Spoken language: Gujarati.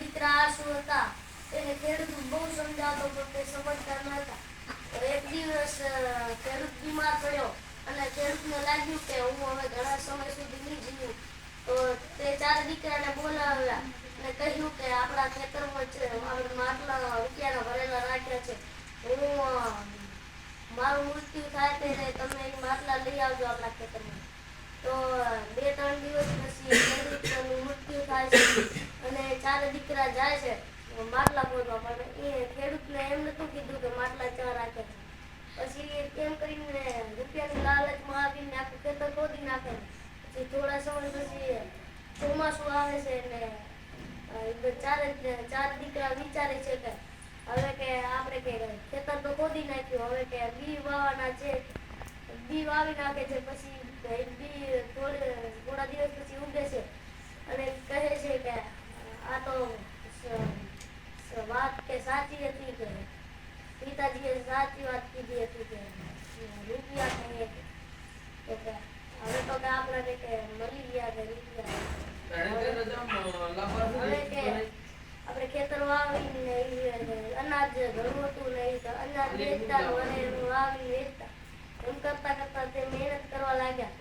દીકરા આસુ હતા. એને ખેડૂત બહુ સમજાવતો પણ તે સમજતા ન હતા. તો એક દિવસ ખેડૂત બીમાર પડ્યો અને ખેડૂતને લાગ્યું કે હું હવે ઘણા સમય સુધી નહીં જીવું. તો તે ચાર દીકરાને બોલાવ્યા અને કહ્યું કે આપણા ખેતરમાં છે માટલા રૂપિયાના ભરેલા રાખ્યા છે. હું મારું મૃત્યુ થાય ત્યારે તમે એ માટલા લઈ આવજો આપણા ખેતરમાં. તો 2-3 દિવસ પછી ખેડૂતનું મૃત્યુ થાય છે અને ચારે દીકરા જાય છે માટલા ખોદવા. પણ એ ખેડૂતને એમ નતું કીધું કે માટલા ચા રાખે છે. પછી કેમ કરીને રૂપિયાની લાલચમાં આવીને આખું ખેતર ખોદી નાખે. પછી થોડા સમય પછી ચોમાસું આવે છે એટલે ચાર દીકરા વિચારે છે કે હવે કે આપણે કે ખેતર તો ખોદી નાખ્યું, હવે કે બી વાવવાના છે. બી વાવી નાખે છે. પછી બી થોડા દિવસ પછી ઉગે છે અને કહે છે કે આ તો વાત કે સાચી હતી કે પિતાજીએ સાચી વાત કીધી હતી કે રૂપિયા કહીએ તો કે હવે તો કે આપણે કે મળી ગયા કે રૂપિયા. હવે કે આપણે ખેતર વાવીને અનાજ ઘણું હતું નહીં તો અનાજ વેચતા અને વાવીને વેચતા. એમ કરતા કરતા તે મહેનત કરવા લાગ્યા.